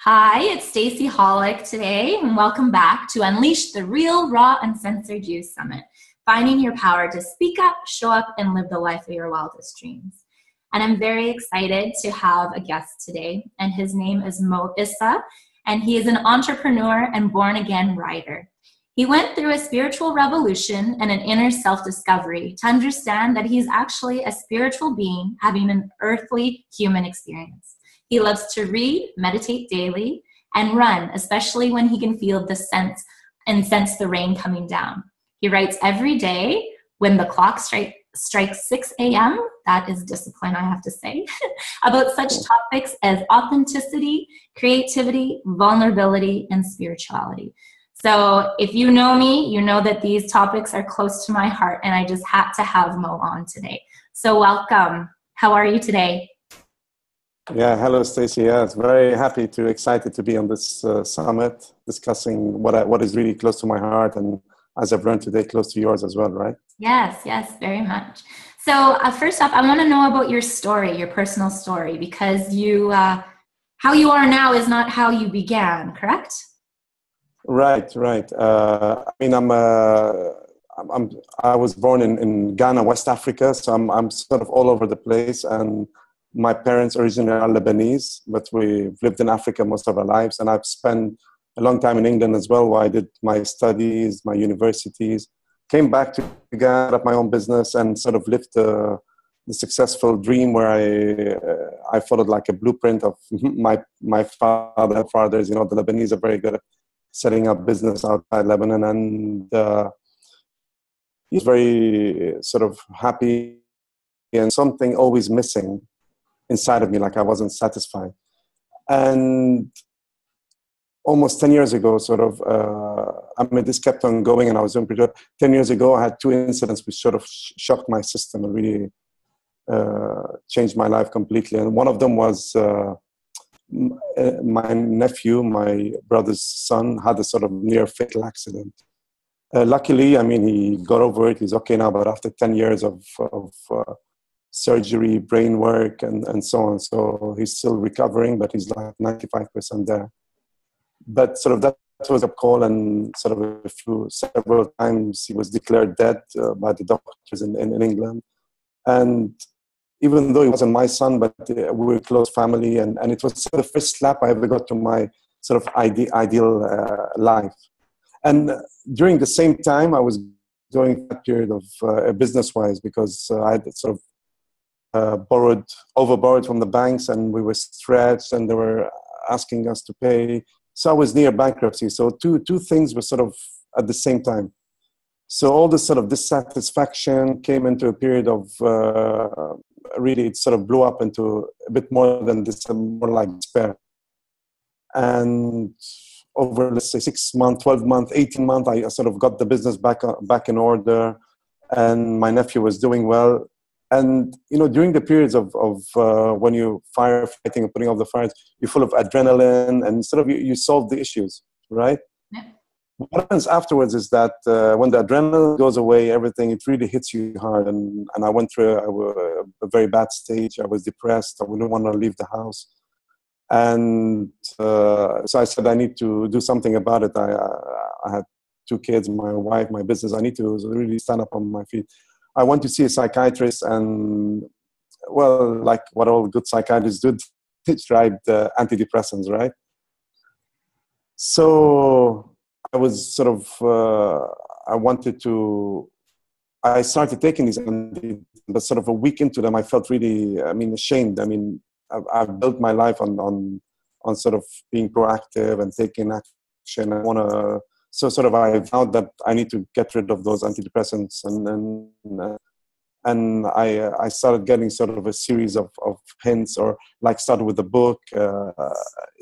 Hi, it's Stacey Hollick today, and welcome back to Unleash the Real, Raw, Uncensored You Summit, finding your power to speak up, show up, and live the life of your wildest dreams. And I'm very excited to have a guest today, and his name is Mo-issa, and he is an entrepreneur and born-again writer. He went through a spiritual revolution and an inner self-discovery to understand that he's actually a spiritual being having an earthly human experience. He loves to read, meditate daily, and run, especially when he can feel the sense the rain coming down. He writes every day when the clock strikes 6 a.m., that is discipline, I have to say, about such topics as authenticity, creativity, vulnerability, and spirituality. So if you know me, you know that these topics are close to my heart, and I just had to have Mo on today. So welcome. How are you today? Yeah, hello, Stacey. Yeah, it's very excited to be on this summit, discussing what is really close to my heart, and as I've learned today, close to yours as well, right? Yes, very much. So first off, I want to know about your story, your personal story, because how you are now is not how you began, correct? Right. I was born in Ghana, West Africa, so I'm sort of all over the place, and my parents originally are Lebanese, but we've lived in Africa most of our lives, and I've spent a long time in England as well, where I did my studies, my universities, came back to Ghana, up my own business, and sort of lived the successful dream where I followed like a blueprint of my fathers. You know, the Lebanese are very good at setting up business outside Lebanon, and he's very sort of happy, and something always missing inside of me, like I wasn't satisfied. And almost 10 years ago, this kept on going, and I was doing pretty good. 10 years ago, I had two incidents which sort of shocked my system and really changed my life completely. And one of them was my nephew, my brother's son, had a sort of near fatal accident. Luckily, he got over it. He's okay now, but after 10 years of surgery, brain work, and so on. So he's still recovering, but he's like 95% there. But sort of that was a call, and sort of several times he was declared dead by the doctors in England. And even though he wasn't my son, but we were a close family, and it was the first slap I ever got to my sort of ideal life. And during the same time, I was going a period of business-wise, because I had sort of overborrowed from the banks, and we were stretched, and they were asking us to pay. So I was near bankruptcy. So two things were sort of at the same time. So all this sort of dissatisfaction came into a period of really, it sort of blew up into a bit more than this, more like despair. And over, let's say, 6 months, 12 months, 18 months, I sort of got the business back in order, and my nephew was doing well. And, during the periods of when you're firefighting and putting out the fires, you're full of adrenaline, and sort of you solve the issues, right? Yeah. What happens afterwards is that when the adrenaline goes away, it really hits you hard. And I went through a very bad stage. I was depressed. I wouldn't want to leave the house. And so I said, I need to do something about it. I had 2 kids, my wife, my business. I need to really stand up on my feet. I went to see a psychiatrist, and, well, like what all good psychiatrists do, they tried antidepressants, right? So I was sort of, I started taking these, but sort of a week into them, I felt really, ashamed. I've built my life on sort of being proactive and taking action. So sort of I found that I need to get rid of those antidepressants, and I started getting sort of a series of hints, or like started with the book.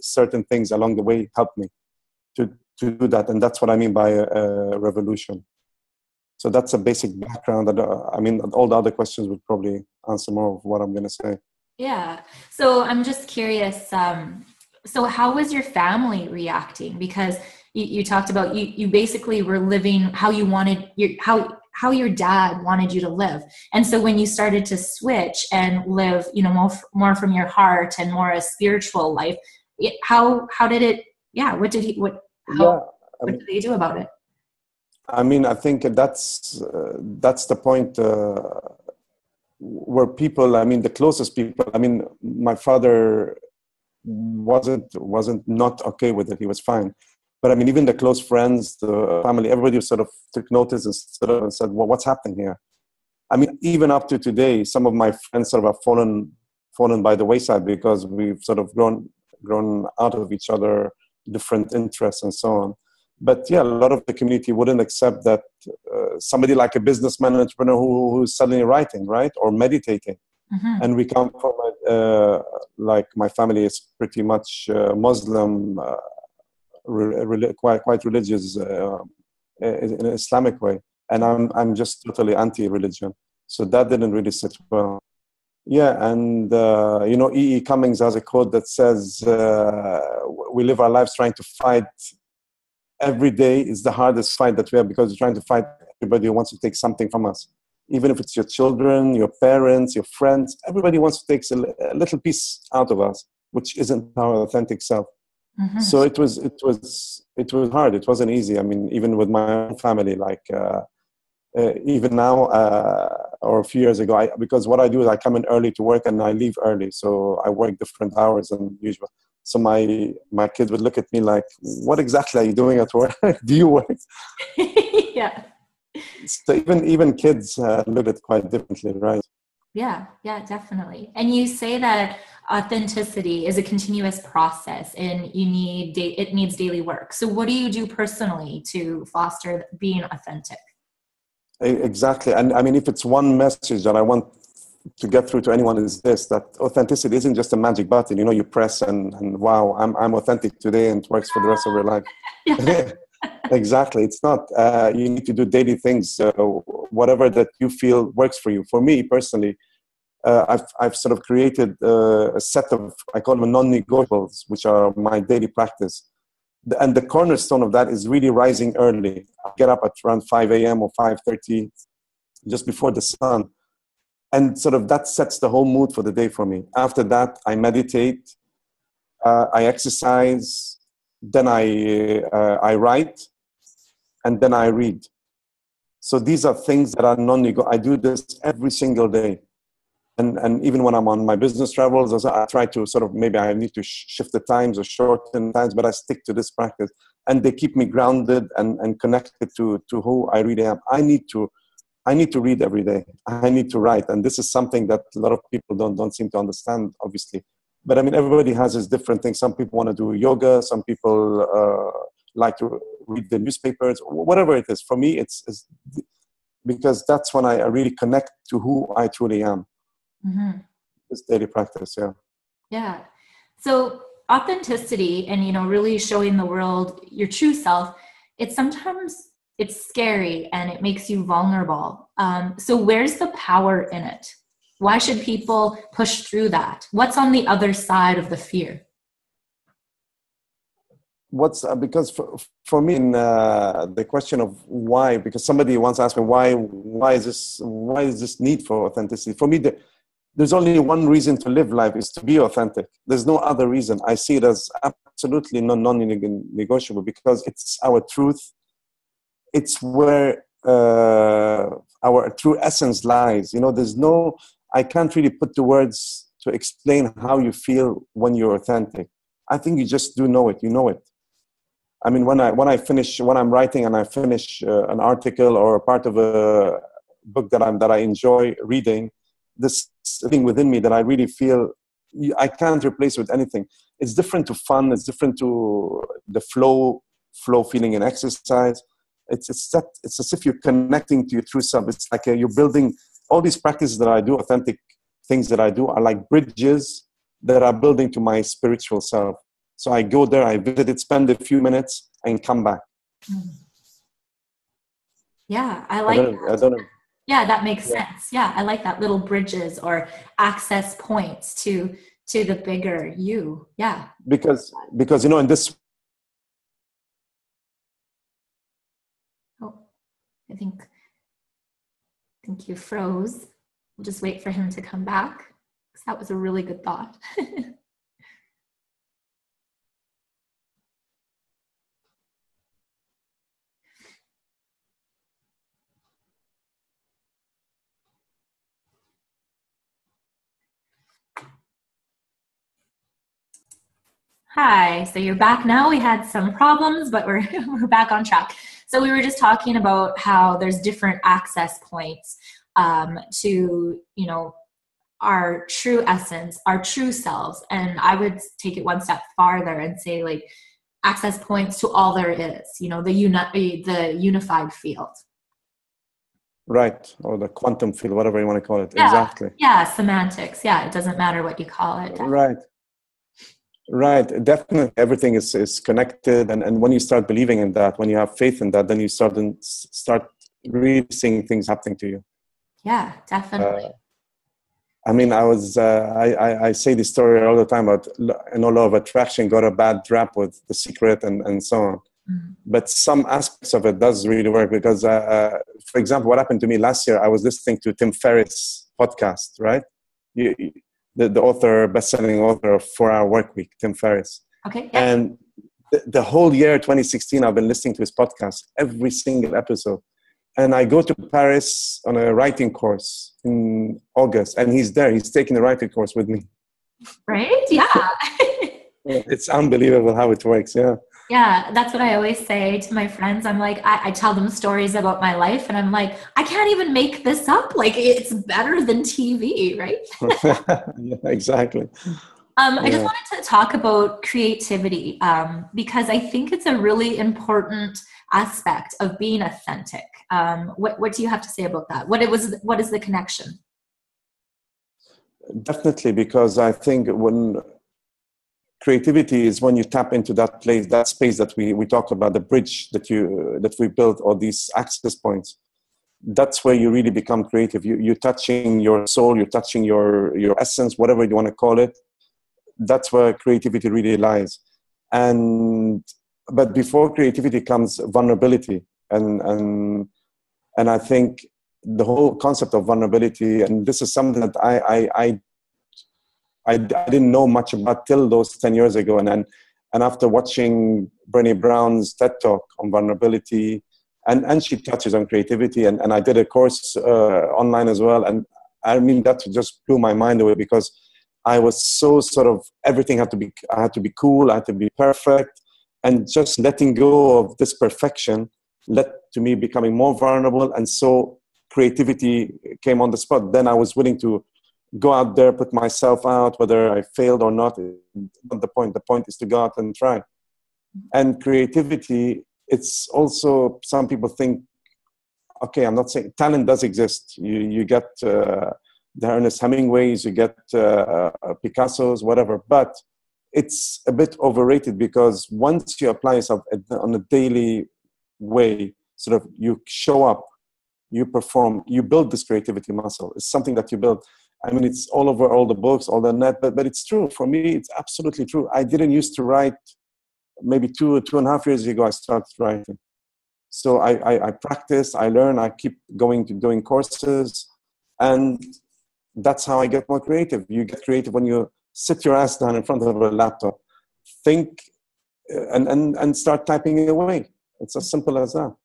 Certain things along the way helped me to do that, and that's what I mean by a revolution. So that's a basic background. All the other questions would probably answer more of what I'm going to say. Yeah. So I'm just curious. So how was your family reacting? Because you talked about you basically were living how you wanted how your dad wanted you to live. And so when you started to switch and live, more from your heart and more a spiritual life, how did it, yeah, what did he, Yeah, what did they do about it? I mean, I think that's the point where people, I mean, the closest people, I mean, my father wasn't not okay with it. He was fine. But I mean, even the close friends, the family, everybody sort of took notice and said, well, what's happening here? I mean, even up to today, some of my friends sort of have fallen by the wayside because we've sort of grown out of each other, different interests and so on. But yeah, a lot of the community wouldn't accept that somebody like a businessman, entrepreneur who's suddenly writing, right, or meditating. Mm-hmm. And we come from like my family is pretty much Muslim, quite religious in an Islamic way, and I'm just totally anti-religion, so that didn't really sit well. Yeah, and you know, E. Cummings has a quote that says, "We live our lives trying to fight. Every day is the hardest fight that we have because we're trying to fight everybody who wants to take something from us. Even if it's your children, your parents, your friends, everybody wants to take a little piece out of us, which isn't our authentic self." Mm-hmm. So it was hard. It wasn't easy. I mean, even with my own family, like even now or a few years ago, because what I do is I come in early to work and I leave early. So I work different hours than usual. So my kids would look at me like, "What exactly are you doing at work? Do you work?" Yeah. So even kids look at it quite differently, right? Yeah, definitely. And you say that authenticity is a continuous process and it needs daily work. So what do you do personally to foster being authentic? Exactly. And I mean, if it's one message that I want to get through to anyone, is this: that authenticity isn't just a magic button, you know, you press and wow, I'm authentic today, and it works for the rest of your life. Yeah. Exactly. It's not. You need to do daily things, whatever that you feel works for you. For me personally, I've sort of created a set of, I call them non-negotiables, which are my daily practice. And the cornerstone of that is really rising early. I get up at around 5 a.m. or 5:30, just before the sun. And sort of that sets the whole mood for the day for me. After that, I meditate, I exercise, then I write, and then I read. So these are things that are non-negotiable. I do this every single day. And even when I'm on my business travels, I try to sort of, maybe I need to shift the times or shorten times, but I stick to this practice. And they keep me grounded and connected to who I really am. I need to read every day. I need to write. And this is something that a lot of people don't seem to understand, obviously. But I mean, everybody has his different things. Some people want to do yoga. Some people like to read the newspapers, whatever it is. For me, it's because that's when I really connect to who I truly am. Mm-hmm. It's daily practice, yeah. Yeah. So authenticity and, really showing the world your true self, it's scary and it makes you vulnerable. So where's the power in it? Why should people push through that? What's on the other side of the fear? Because for me, in the question of why, because somebody once asked me why is this need for authenticity? For me, there's only one reason to live life, is to be authentic. There's no other reason. I see it as absolutely non-negotiable because it's our truth. It's where our true essence lies. I can't really put the words to explain how you feel when you're authentic. I think you just do know it. You know it. I mean, when I'm writing and I finish an article or a part of a book that I enjoy reading, this thing within me that I really feel I can't replace with anything. It's different to fun. It's different to the flow feeling in exercise. It's as if you're connecting to your true self. It's like you're building all these practices that I do, authentic things that I do, are like bridges that are building to my spiritual self. So I go there, I visit it, spend a few minutes, and come back. Yeah, I like that. I don't know. Yeah, that makes sense. Yeah, I like that, little bridges or access points to the bigger you. Yeah. Because in this. Oh, I think you froze. We'll just wait for him to come back, because that was a really good thought. Hi. So you're back now. We had some problems, but we're we're back on track. So we were just talking about how there's different access points to, our true essence, our true selves. And I would take it one step farther and say like access points to all there is, the unified field. Right, or the quantum field, whatever you want to call it. Yeah. Exactly. Yeah. Semantics. Yeah. It doesn't matter what you call it. Right. Right, definitely. Everything is connected, and when you start believing in that, when you have faith in that, then you start really seeing things happening to you. Yeah, definitely. I mean, I say this story all the time about law of attraction got a bad rap with The Secret and so on. Mhm. But some aspects of it does really work because, for example, what happened to me last year, I was listening to Tim Ferriss' podcast, right? You, the author, best-selling author of 4-Hour Workweek, Tim Ferriss. Okay. Yeah. And the whole year 2016, I've been listening to his podcast, every single episode. And I go to Paris on a writing course in August, and he's there. He's taking the writing course with me. Right? Yeah. It's unbelievable how it works. Yeah. Yeah, that's what I always say to my friends. I'm like, I tell them stories about my life, and I'm like, I can't even make this up. Like, it's better than TV, right? Yeah, exactly. I just wanted to talk about creativity because I think it's a really important aspect of being authentic. What do you have to say about that? What is the connection? Definitely, because I think when creativity is when you tap into that place, that space that we talk about, the bridge that we built, or these access points. That's where you really become creative. You're touching your soul, you're touching your essence, whatever you want to call it. That's where creativity really lies. But before creativity comes vulnerability, and I think the whole concept of vulnerability, and this is something that I didn't know much about till those 10 years ago. And after watching Brené Brown's TED Talk on vulnerability, and she touches on creativity, and I did a course online as well. And I mean, that just blew my mind away because I was so sort of, everything I had to be cool, I had to be perfect. And just letting go of this perfection led to me becoming more vulnerable. And so creativity came on the spot. Then I was willing to go out there, put myself out, whether I failed or not. Not the point. The point is to go out and try. And creativity, it's also, some people think, okay, I'm not saying talent does exist. You get the Ernest Hemingways, you get Picasso's, whatever. But it's a bit overrated because once you apply yourself on a daily way, sort of you show up, you perform, you build this creativity muscle. It's something that you build. I mean, it's all over all the books, all the net, but it's true. For me, it's absolutely true. I didn't used to write. Maybe 2.5 years ago, I started writing. So I practice, I learn, I keep going to doing courses. And that's how I get more creative. You get creative when you sit your ass down in front of a laptop, think, and start typing away. It's as simple as that.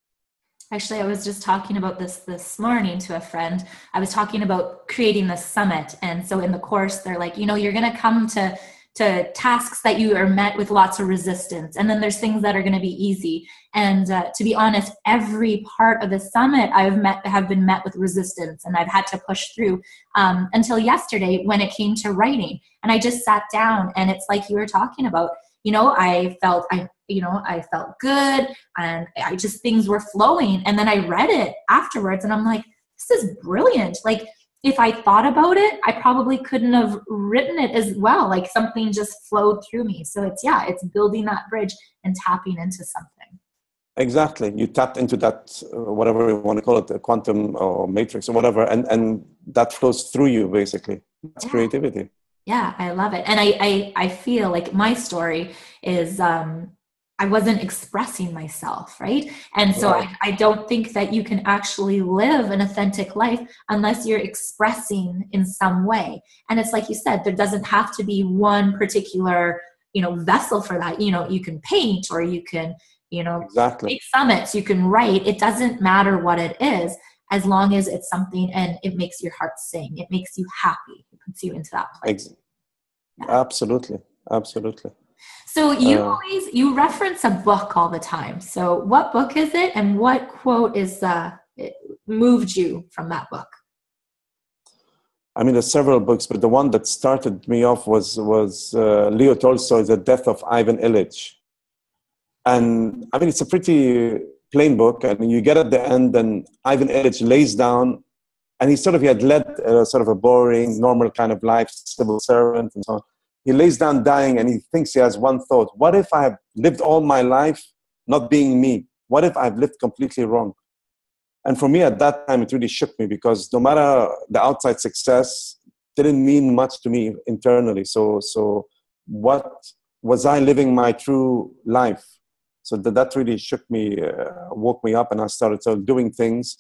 Actually, I was just talking about this morning to a friend. I was talking about creating this summit. And so in the course, they're like, you're going to come to tasks that you are met with lots of resistance. And then there's things that are going to be easy. And to be honest, every part of the summit have been met with resistance, and I've had to push through until yesterday when it came to writing. And I just sat down, and it's like you were talking about, I felt good, and things were flowing. And then I read it afterwards, and I'm like, this is brilliant. Like, if I thought about it, I probably couldn't have written it as well. Like, something just flowed through me. So it's building that bridge and tapping into something. Exactly. You tapped into that, whatever you want to call it, the quantum or matrix or whatever, and that flows through you, basically. That's creativity. Yeah, I love it. And I feel like my story is I wasn't expressing myself, right? And so Right. I don't think that you can actually live an authentic life unless you're expressing in some way. And it's like you said, there doesn't have to be one particular, vessel for that. You can paint, or you can, Exactly. make summits, you can write. It doesn't matter what it is, as long as it's something and it makes your heart sing. It makes you happy. It puts you into that place. Absolutely. Absolutely. So you reference a book all the time. So what book is it, and what quote it moved you from that book? I mean, there's several books, but the one that started me off was Leo Tolstoy's The Death of Ivan Ilyich. And I mean, it's a pretty plain book. I mean, you get at the end, and Ivan Ilyich lays down, and he had led sort of a boring, normal kind of life, civil servant and so on. He lays down dying, and he thinks he has one thought. What if I have lived all my life not being me? What if I've lived completely wrong? And for me at that time, it really shook me, because no matter the outside success, didn't mean much to me internally. So what was I living my true life? So that really shook me, woke me up, and I started doing things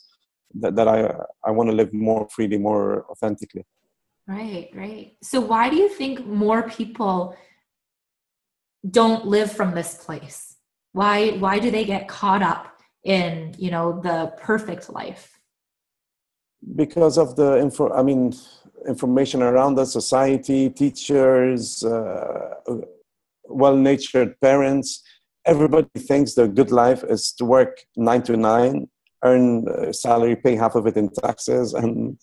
that I want to live more freely, more authentically. Right. So why do you think more people don't live from this place? Why do they get caught up in, the perfect life? Because of the information around the society, teachers, well-natured parents. Everybody thinks the good life is to work 9 to 9, earn a salary, pay half of it in taxes, and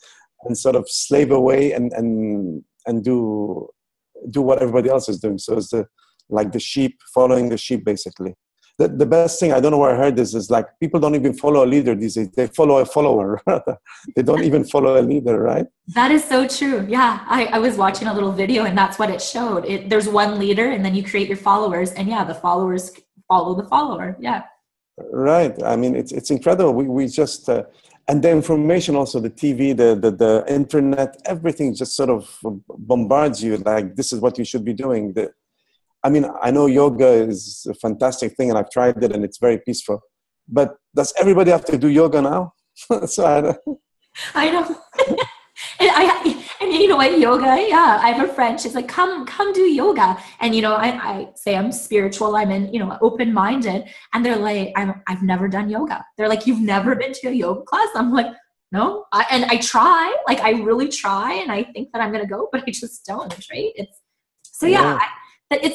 sort of slave away and do what everybody else is doing. So it's like the sheep following the sheep, basically. The best thing, I don't know where I heard this, is like people don't even follow a leader these days. They follow a follower. They don't even follow a leader, right? That is so true. Yeah, I was watching a little video, and that's what it showed. There's one leader, and then you create your followers, and the followers follow the follower. Yeah. Right. I mean, it's incredible. We just and the information, also the TV, the internet, everything just sort of bombards you like, this is what you should be doing. I know yoga is a fantastic thing, and I've tried it, and it's very peaceful. But does everybody have to do yoga now? So I know. And you know what, yoga, yeah, I have a friend, she's like, come do yoga. And, I say I'm spiritual, I'm open-minded. And they're like, I've never done yoga. They're like, you've never been to a yoga class? I'm like, no. And I try, I really try. And I think that I'm going to go, but I just don't, right? It's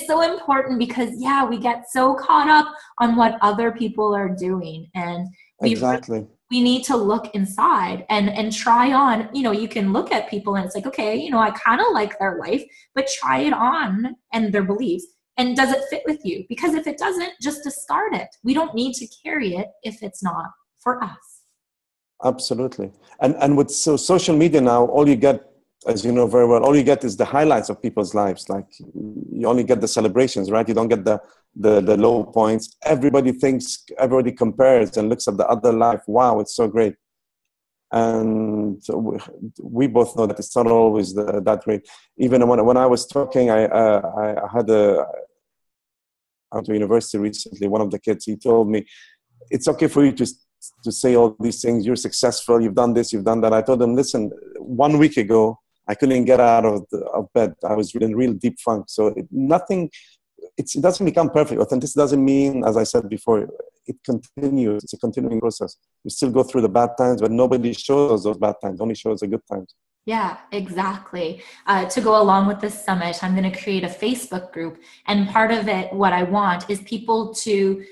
so important, because, we get so caught up on what other people are doing. And we need to look inside and try on, you can look at people and it's like, okay, I kind of like their life, but try it on and their beliefs. And does it fit with you? Because if it doesn't, just discard it. We don't need to carry it if it's not for us. Absolutely. And with social media now, all you get, as you know very well, all you get is the highlights of people's lives. Like, you only get the celebrations, right? You don't get the low points. Everybody compares and looks at the other life. Wow, it's so great. And we both know that it's not always that great. Even when I was talking, I went to university recently. One of the kids, he told me, it's okay for you to say all these things. You're successful. You've done this. You've done that. I told him, listen, 1 week ago, I couldn't get out of bed. I was in real deep funk. So it doesn't become perfect. Authenticity doesn't mean, as I said before, it continues. It's a continuing process. You still go through the bad times, but nobody shows those bad times. Only shows the good times. Yeah, exactly. To go along with this summit, I'm going to create a Facebook group. And part of it, what I want is people to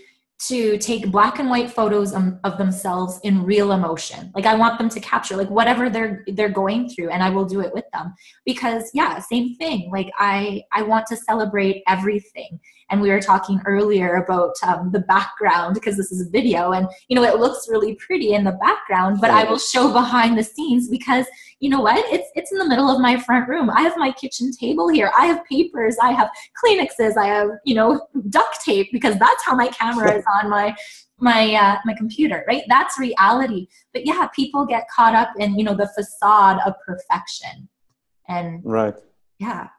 take black and white photos of themselves in real emotion. Like, I want them to capture whatever they're going through, and I will do it with them, because same thing. Like, I want to celebrate everything. And we were talking earlier about the background, because this is a video, and it looks really pretty in the background, but I will show behind the scenes, because you know what? It's in the middle of my front room. I have my kitchen table here. I have papers. I have Kleenexes. I have, duct tape, because that's how my camera is on my computer, right? That's reality. But people get caught up in, the facade of perfection. And right. Yeah.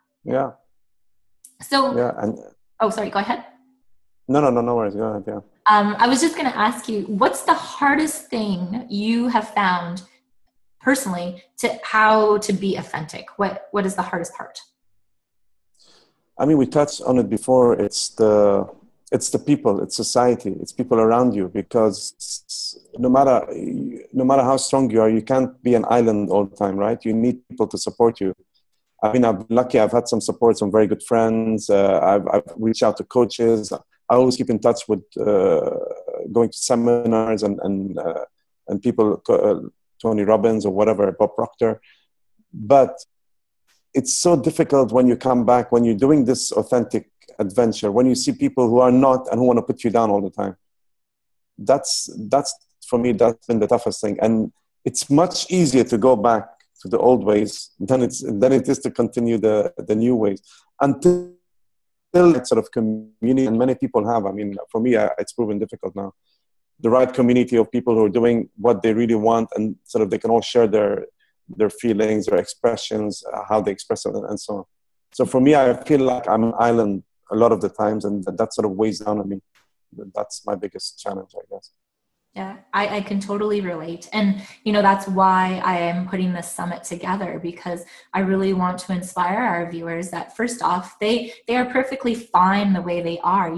So, and oh, sorry, go ahead. No worries. Go ahead. Yeah. I was just going to ask you, what's the hardest thing you have found personally to how to be authentic? What is the hardest part? I mean, we touched on it before. It's the people, it's society, it's people around you, because no matter how strong you are, you can't be an island all the time, right? You need people to support you. I mean, I've been lucky. I've had some support, some very good friends. I've reached out to coaches. I always keep in touch with going to seminars and people, Tony Robbins or whatever, Bob Proctor. But it's so difficult when you come back, when you're doing this authentic adventure, when you see people who are not and who want to put you down all the time. That's for me, that's been the toughest thing. And it's much easier to go back to the old ways than it is to continue the new ways until that sort of community. And many people have. I mean, for me, it's proven difficult now. The right community of people who are doing what they really want, and sort of they can all share their feelings, their expressions, how they express it, and so on. So for me, I feel like I'm an island a lot of the times, and that sort of weighs down on me. That's my biggest challenge, I guess. Yeah, I can totally relate. And, that's why I am putting this summit together, because I really want to inspire our viewers that first off, they are perfectly fine the way they are,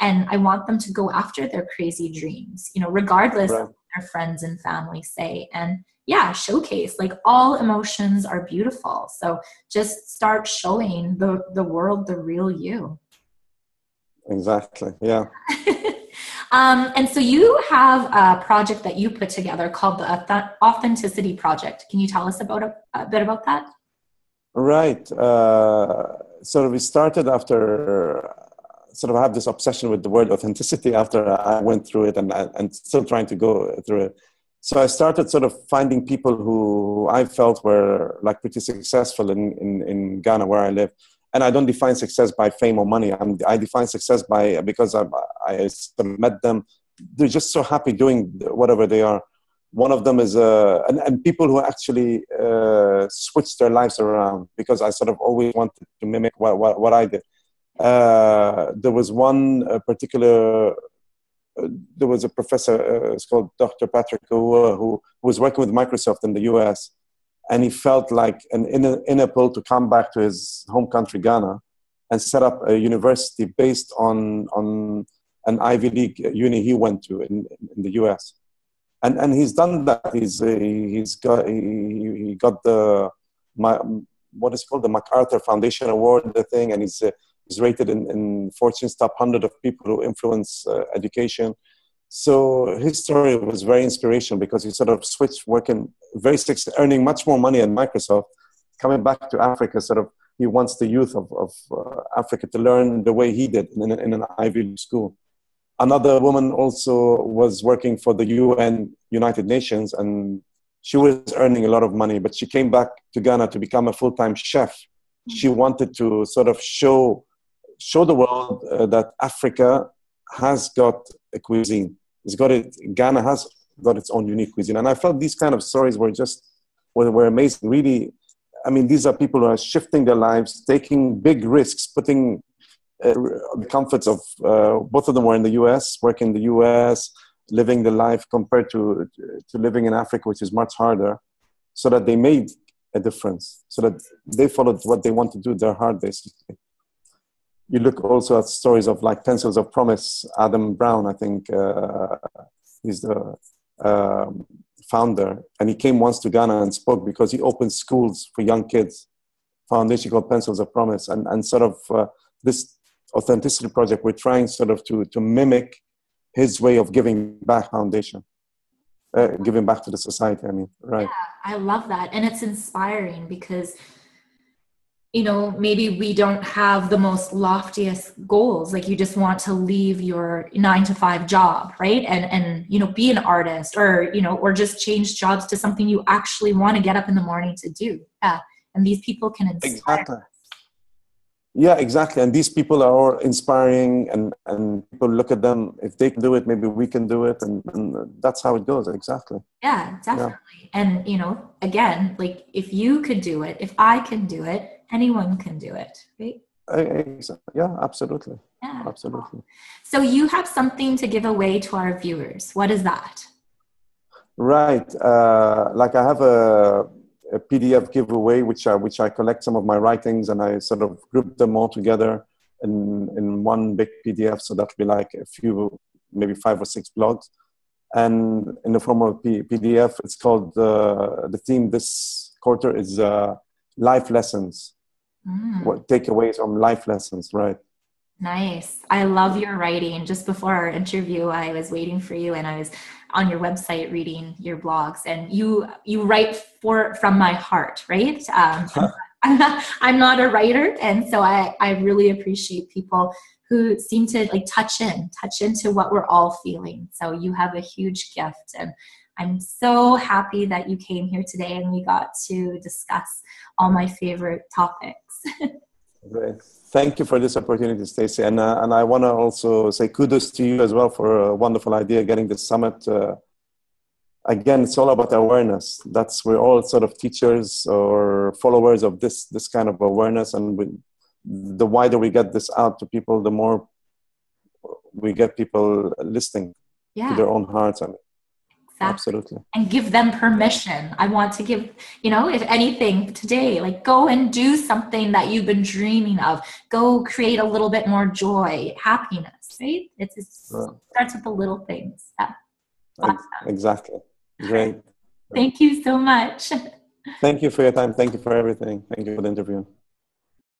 and I want them to go after their crazy dreams, regardless of what their friends and family say. And yeah, showcase, like, all emotions are beautiful. So just start showing the world the real you. Exactly. Yeah. And so you have a project that you put together called the Authenticity Project. Can you tell us a bit about that? Right. So we started after sort of have this obsession with the word authenticity after I went through it and still trying to go through it. So I started sort of finding people who I felt were like pretty successful in Ghana, where I live. And I don't define success by fame or money. I define success because I sort of met them. They're just so happy doing whatever they are. One of them is, and people who actually switched their lives around, because I sort of always wanted to mimic what I did. There was one particular, there was a professor, it's called Dr. Patrick, who was working with Microsoft in the US. And he felt like an inner pull to come back to his home country, Ghana, and set up a university based on an Ivy League uni he went to in the US. And he's done that. He got what is called the MacArthur Foundation Award, the thing, and he's rated in Fortune's top 100 of people who influence education. So his story was very inspirational, because he sort of switched working earning much more money at Microsoft, coming back to Africa. Sort of, he wants the youth of Africa to learn the way he did in an Ivy League school. Another woman also was working for the UN, United Nations, and she was earning a lot of money, but she came back to Ghana to become a full-time chef. She wanted to sort of show the world that Africa has got a cuisine. Ghana has got its own unique cuisine. And I felt these kind of stories were amazing. Really, I mean, these are people who are shifting their lives, taking big risks, putting the comforts of, both of them were in the US, working in the US, living the life compared to living in Africa, which is much harder, so that they made a difference, so that they followed what they want to do, their heart, basically. You look also at stories of like Pencils of Promise. Adam Brown, I think, he's the founder, and he came once to Ghana and spoke because he opened schools for young kids, foundation called Pencils of Promise, and sort of this Authenticity Project, we're trying sort of to mimic his way of giving back foundation, giving back to the society. I mean, right? Yeah, I love that, and it's inspiring because, maybe we don't have the most loftiest goals. Like, you just want to leave your 9-to-5 job, right? And be an artist, or just change jobs to something you actually want to get up in the morning to do. Yeah. And these people can inspire. Exactly. Yeah, exactly. And these people are all inspiring, and people look at them. If they can do it, maybe we can do it. And that's how it goes. Exactly. Yeah, definitely. Yeah. And, again, like, if you could do it, if I can do it, anyone can do it, right? Yeah, absolutely. Yeah. Absolutely. So you have something to give away to our viewers. What is that? Right. Like, I have a PDF giveaway, which I collect some of my writings, and I sort of group them all together in one big PDF. So that'll be like a few, maybe 5 or 6 blogs, and in the form of PDF. It's called the theme this quarter is life lessons, what takeaways from life lessons, right? Nice. I love your writing. Just before our interview, I was waiting for you and I was on your website reading your blogs, and you write from my heart, right? I'm not a writer, and so I really appreciate people who seem to like touch into what we're all feeling. So you have a huge gift, and I'm so happy that you came here today and we got to discuss all my favorite topics. Great. Thank you for this opportunity, Stacey. And I want to also say kudos to you as well for a wonderful idea, getting this summit. Again, it's all about awareness. We're all sort of teachers or followers of this kind of awareness. And the wider we get this out to people, the more we get people listening to their own hearts. Exactly. Absolutely. And give them permission. I want to give, if anything today, like go and do something that you've been dreaming of. Go create a little bit more joy, happiness, right? It starts with the little things. Yeah. Awesome. Exactly. Great. Thank you so much. Thank you for your time. Thank you for everything. Thank you for the interview.